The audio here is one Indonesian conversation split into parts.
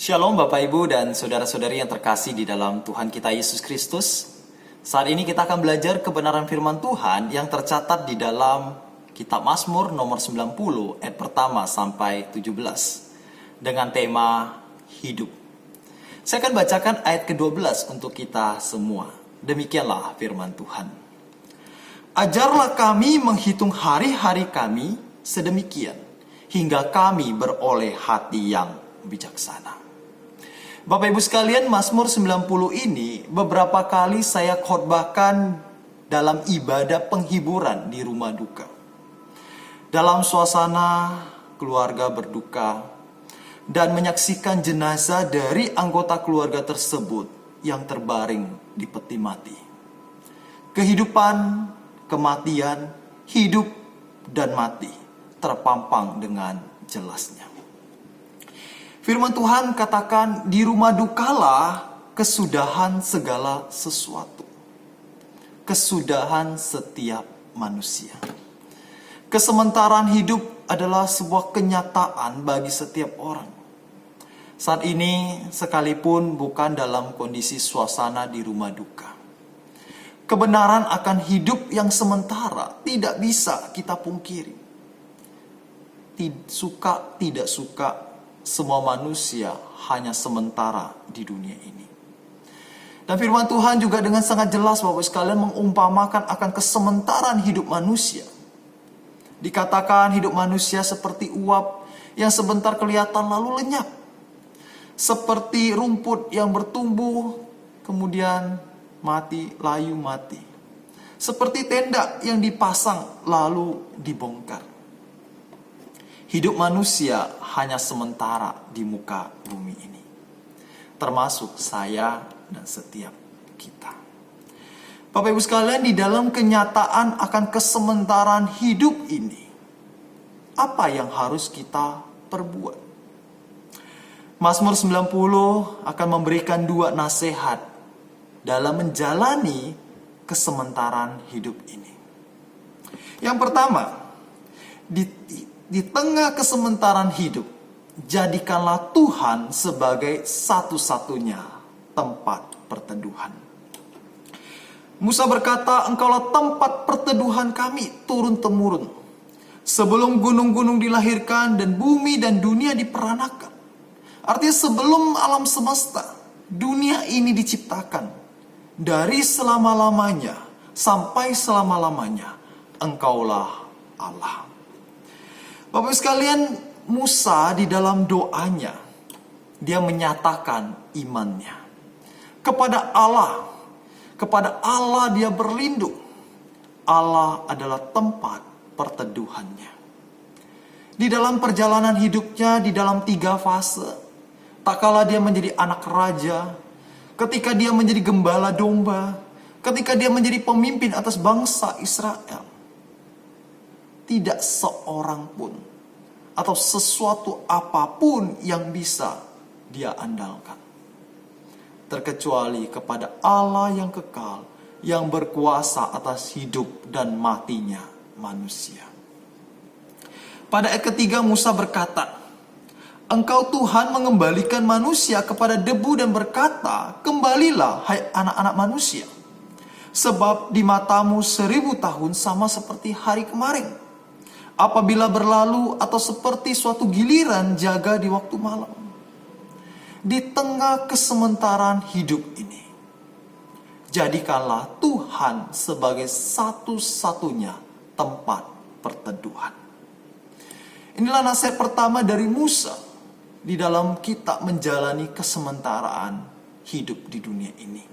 Shalom Bapak Ibu dan saudara-saudari yang terkasih di dalam Tuhan kita Yesus Kristus. Saat ini kita akan belajar kebenaran firman Tuhan yang tercatat di dalam kitab Mazmur nomor 90 ayat pertama sampai 17 dengan tema hidup. Saya akan bacakan ayat ke-12 untuk kita semua. Demikianlah firman Tuhan. Ajarlah kami menghitung hari-hari kami sedemikian hingga kami beroleh hati yang bijaksana. Bapak Ibu sekalian, Mazmur 90 ini beberapa kali saya khotbahkan dalam ibadah penghiburan di rumah duka. Dalam suasana keluarga berduka dan menyaksikan jenazah dari anggota keluarga tersebut yang terbaring di peti mati. Kehidupan, kematian, hidup, dan mati terpampang dengan jelasnya. Firman Tuhan katakan, di rumah dukalah kesudahan segala sesuatu. Kesudahan setiap manusia. Kesementaraan hidup adalah sebuah kenyataan bagi setiap orang. Saat ini sekalipun bukan dalam kondisi suasana di rumah duka. Kebenaran akan hidup yang sementara tidak bisa kita pungkiri. Suka tidak suka, semua manusia hanya sementara di dunia ini. Dan firman Tuhan juga dengan sangat jelas Bapak sekalian mengumpamakan akan kesementaraan hidup manusia. Dikatakan hidup manusia seperti uap yang sebentar kelihatan lalu lenyap. Seperti rumput yang bertumbuh kemudian mati, layu mati. Seperti tenda yang dipasang lalu dibongkar. Hidup manusia hanya sementara di muka bumi ini. Termasuk saya dan setiap kita. Bapak Ibu sekalian, di dalam kenyataan akan kesementaraan hidup ini, apa yang harus kita perbuat? Mazmur 90 akan memberikan dua nasihat dalam menjalani kesementaraan hidup ini. Yang pertama, di tengah kesementaraan hidup, jadikanlah Tuhan sebagai satu-satunya tempat perteduhan. Musa berkata, engkaulah tempat perteduhan kami turun-temurun. Sebelum gunung-gunung dilahirkan dan bumi dan dunia diperanakan. Artinya sebelum alam semesta, dunia ini diciptakan. Dari selama-lamanya sampai selama-lamanya, engkaulah Allah. Bapak sekalian, Musa di dalam doanya, dia menyatakan imannya kepada Allah. Kepada Allah dia berlindung. Allah adalah tempat perteduhannya. Di dalam perjalanan hidupnya, di dalam 3 fase, tak kala dia menjadi anak raja, ketika dia menjadi gembala domba, ketika dia menjadi pemimpin atas bangsa Israel, tidak seorang pun atau sesuatu apapun yang bisa dia andalkan. Terkecuali kepada Allah yang kekal, yang berkuasa atas hidup dan matinya manusia. Pada ayat ketiga Musa berkata, engkau Tuhan mengembalikan manusia kepada debu dan berkata, kembalilah hai anak-anak manusia. Sebab di matamu 1000 tahun sama seperti hari kemarin. Apabila berlalu atau seperti suatu giliran jaga di waktu malam. Di tengah kesementaraan hidup ini, jadikanlah Tuhan sebagai satu-satunya tempat perteduhan. Inilah nasihat pertama dari Musa di dalam kita menjalani kesementaraan hidup di dunia ini.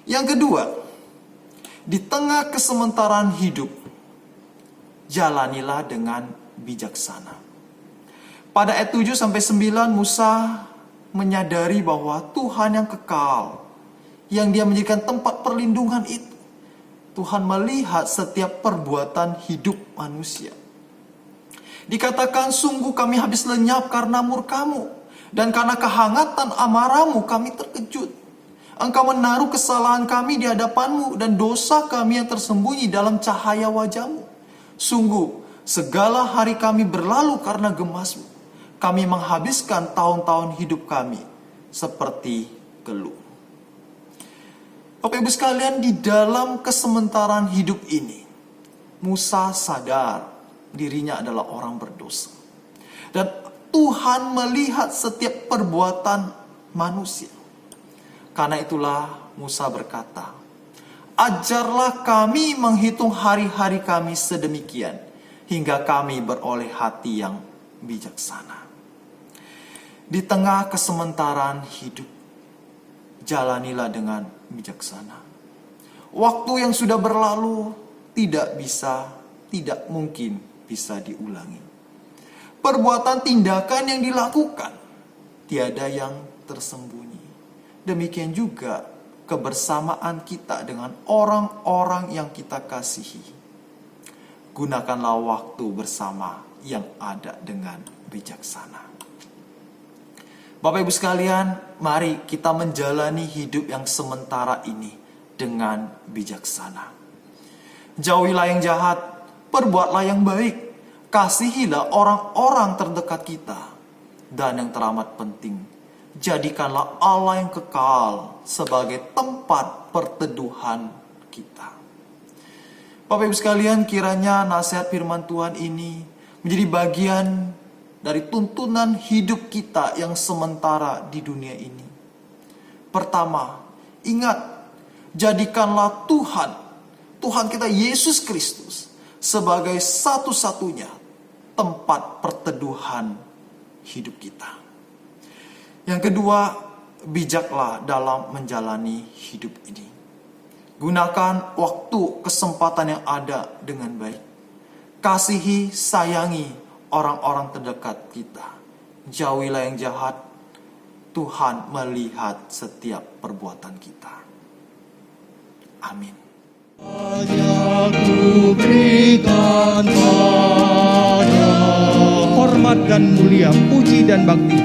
Yang kedua, di tengah kesementaraan hidup, jalanilah dengan bijaksana. Pada ayat 7-9 Musa menyadari bahwa Tuhan yang kekal, yang dia menjadikan tempat perlindungan itu, Tuhan melihat setiap perbuatan hidup manusia. Dikatakan, sungguh kami habis lenyap karena murkamu, dan karena kehangatan amarahmu kami terkejut. Engkau menaruh kesalahan kami di hadapanmu, dan dosa kami yang tersembunyi dalam cahaya wajahmu. Sungguh, segala hari kami berlalu karena gemasmu. kami menghabiskan tahun-tahun hidup kami seperti gelut. Bapak Ibu sekalian, di dalam kesementaraan hidup ini, Musa sadar dirinya adalah orang berdosa. Dan Tuhan melihat setiap perbuatan manusia. Karena itulah Musa berkata, ajarlah kami menghitung hari-hari kami sedemikian, hingga kami beroleh hati yang bijaksana. Di tengah kesementaraan hidup, jalanilah dengan bijaksana. Waktu yang sudah berlalu tidak mungkin bisa diulangi. Perbuatan tindakan yang dilakukan tiada yang tersembunyi. Demikian juga kebersamaan kita dengan orang-orang yang kita kasihi. Gunakanlah waktu bersama yang ada dengan bijaksana. Bapak Ibu sekalian, mari kita menjalani hidup yang sementara ini dengan bijaksana. Jauhilah yang jahat, perbuatlah yang baik, kasihilah orang-orang terdekat kita. Dan yang teramat penting, jadikanlah Allah yang kekal sebagai tempat perteduhan kita. Bapak Ibu sekalian, kiranya nasihat firman Tuhan ini menjadi bagian dari tuntunan hidup kita yang sementara di dunia ini. Pertama, ingat, jadikanlah Tuhan kita Yesus Kristus sebagai satu-satunya tempat perteduhan hidup kita. Yang kedua, bijaklah dalam menjalani hidup ini. Gunakan waktu kesempatan yang ada dengan baik. Kasihi, sayangi orang-orang terdekat kita. Jauhilah yang jahat. Tuhan melihat setiap perbuatan kita. Amin. Hanya ku berikan pada hormat dan mulia, puji dan bakti.